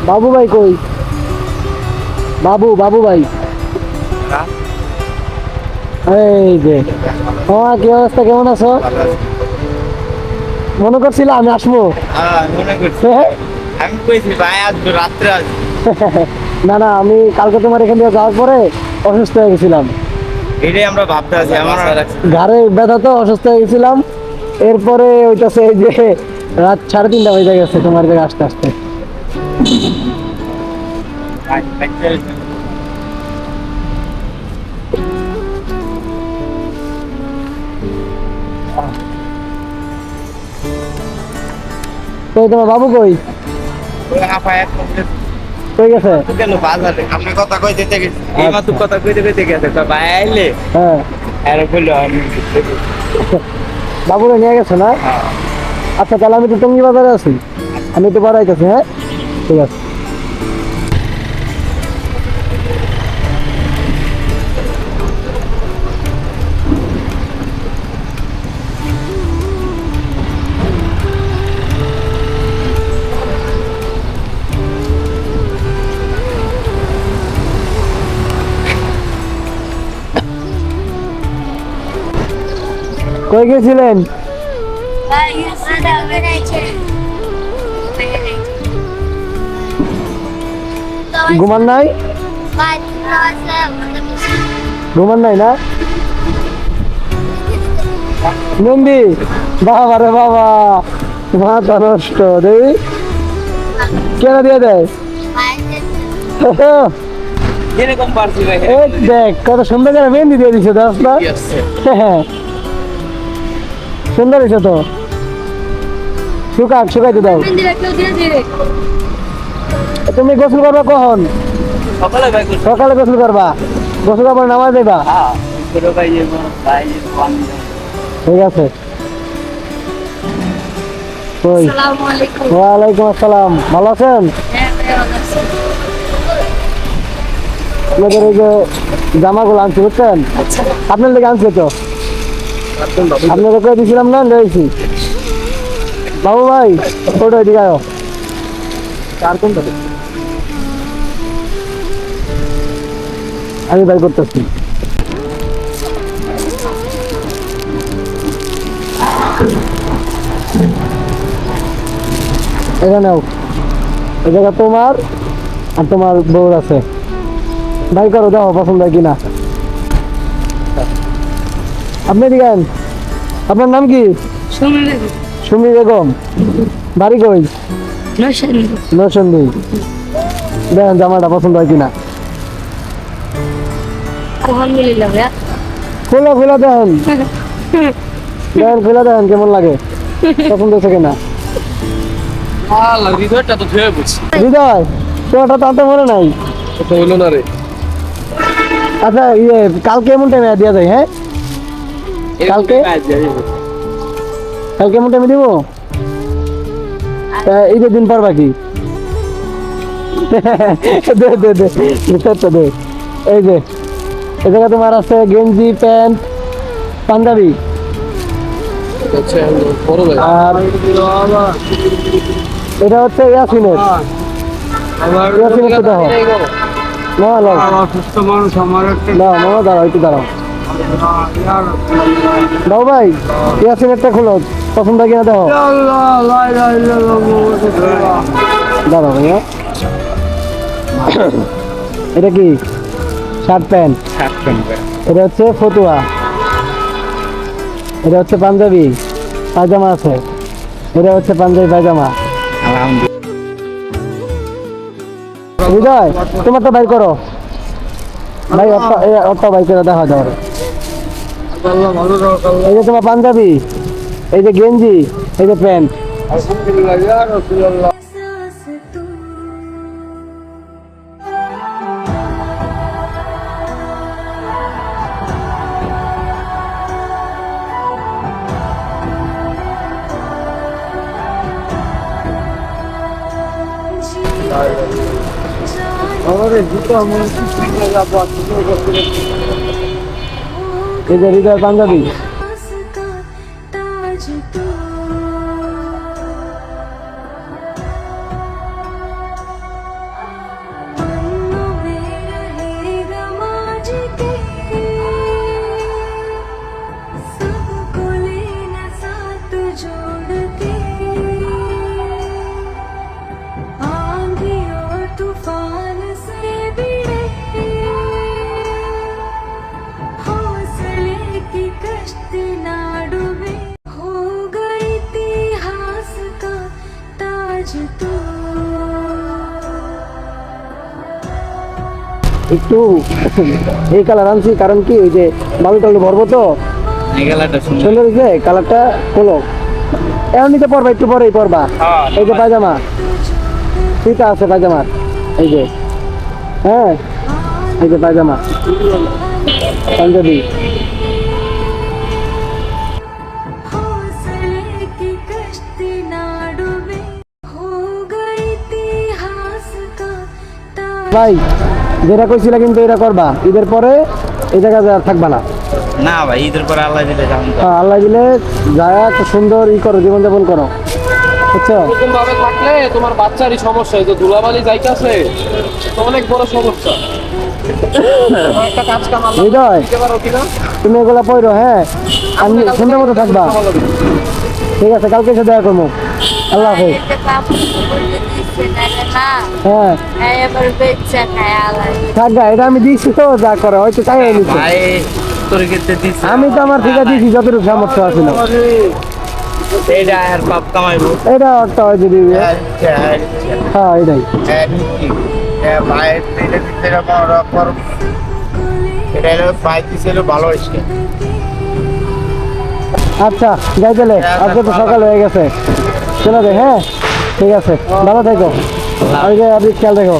বাবু ভাই কই? বাবু ভাই এই যে। তোমার কি অবস্থা, কেমন আছো? মনে করছিল আমি আসবো? আমি কইছি ভাই আসবো রাত্রে আসবো। না না, আমি কালকে তোমার এখান থেকে যাওয়ার পরে অসুস্থ হয়ে গেছিলাম। এটাই আমরা ভাবতে আছি আমার ঘাড়ে ব্যথা তো, অসুস্থ হয়ে গেছিলাম। এরপরে ওইটাছে এই যে রাত 3:30 বেজে গেছে তোমার জায়গায় আসতে আসতে। কই তোমার বাবু কই? কই গেছে? আপনার কথা কই দিতে গেছি এই মাত্র কথা কইতে কইতে গেছে ভাই আইলে হ্যাঁ, আরে বললো আমি বাবুরে নিয়ে গেছে না? আচ্ছা তাহলে আমি তো টঙ্গি বাজারে আছি, আমি তো বাড়াইতেছি। হ্যাঁ ঠিক আছে। কই গেছিলেন? ঘুমান নাই? ঘুমান নাই না? নন্দী বাবা রে বাবা, মাথা নষ্ট দেবী কেন দিয়ে দেয়? এরকম পারছি ভাই এই দেখ কত সুন্দর করে মেহেন্দি দিয়ে দিছে দোস্ত না? হ্যাঁ, সুন্দর হয়েছে তো। শুকাইতে দাও। তুমি গোসল করবা কখন? সকালে ভাই সকালে গোসল করবা, গোসল করবার নামাজ দেবা। ছোট ভাই ভাই ঠিক আছে। কই? ওয়ালাইকুম আসসালাম, ভালো আছেন? আপনাদের এই যে জামাগুলো আনছি বুঝছেন, আপনার লেগে আনছি তো, আপনাকে করে দিয়েছিলাম না, রয়েছি। বাবু ভাই ফটো এদিকে আয়ো। আমি ভাই করতেছি। এখানেও এই জায়গা তোমার আর তোমার বউর আছে, ভাই করো, দেখো পছন্দ হয় কিনা। আপনি দিকেন, আপনার নাম কি? সুমি বেগম, বাড়ি কই? নরসিংদী। দেখেন জামাটা পছন্দ হয় কিনা। আলহামদুলিল্লাহ ভাইয়া। খোলা দেখেন, দেখেন খোলা দেখেন কেমন লাগে, পছন্দ হচ্ছে কিনা। হৃদয়টা তো ধুয়ে বুঝছি হৃদয় তোমারটা তো আনতে মনে নাই। এটা হইলো না রে। আচ্ছা কালকে এমন টাইমে দেওয়া যায়? হ্যাঁ কালকে এমন টাইমে দিব। ঈদের দিন পারবা কি? দে দে দে দে। এই যে এই জায়গা তোমার আছে গেঞ্জি, প্যান্ট, পাঞ্জাবি। আর এটা হচ্ছে ইয়াসিনের। ইয়াসিনের তো দেখো মামা দাঁড়াও একটু দাঁড়াও। দাও ভাই ইয়াসিনেরটা খোলো, পছন্দ কিনা দেখো। দাঁড়াও ভাইয়া, এটা কি শার্ট প্যান্ট? এটা হচ্ছে ফতুয়া, এটা হচ্ছে পাঞ্জাবি, পায়জামা আছে, এটা হচ্ছে পাঞ্জাবি পায়জামা। হৃদয় তোমারটা বাই করো ভাই, অটটা বাই করে দেখা যাবে। এই যে তোমার পাঞ্জাবি, এই যে গেঞ্জি, এই যে প্যান্ট। এই যে হৃদয় পাঞ্জাবি। जोड़ के आंधी और तूफान से भिड़े हौसले की कश्ती ना डूबे हो गई इतिहास का ताज तू একটু এই কালার আনছি কারণ কি ওই যে বালু টালু ভরবো তো এই গেলাটা সুন্দর সুন্দর হয়েছে কালারটা হলো এখন নিতে পারবা একটু পরেই পরবা হ্যাঁ, এই যে পায়জামা ফিতা আছে পায়জামার এই যে হ্যাঁ এই যে পায়জামা পাঞ্জাবি हौसले की कश्ती ना डूबे हो गई इतिहास का ताज ভাই যেটা কইছিলা কিন্তু এটা করবা ঈদের পরে এই জায়গায় আর থাকবা না না ভাই ঈদের পরে আল্লাহ দিলে যাবো হ্যাঁ, আল্লাহ দিলে যায় একটা সুন্দর ই করো জীবনযাপন করো বুঝছো এরকম ভাবে থাকলে তোমার বাচ্চারই সমস্যা এই যে ধুলাবালি যাইতাছে তো অনেক বড় সমস্যা তোমার একটা কাজ কাম আল্লাহ হৃদয় দিতে পারো কিনা তুমি এগুলো পড়ো হ্যাঁ আমি সুন্দর মতো থাকবা ঠিক আছে কালকে এসে দেখা করবো আল্লাহ হাফেজ হ্যাঁ এবার বেচা খায় আলাই থাকবা এটা আমি দিয়েছি তো যা করে হয়তো তাই নিচ্ছে ভাই তোর ক্ষেত্রে দিচ্ছি আমি তো আমার ঠিক দিয়েছি যতটুকু সামর্থ্য আছিল এইটা আর পাপ কামাইবো এটা একটা হয় যদি হ্যাঁ এটাই ভাই এটা দিতে এটা হলো ভাই দিছিল ভালো হয়েছে আচ্ছা যাই তাহলে আজকে তো সকাল হয়ে গেছে চলে দে হ্যাঁ ঠিক আছে ভালো থেকো আর যে আপনি খেয়াল রেখো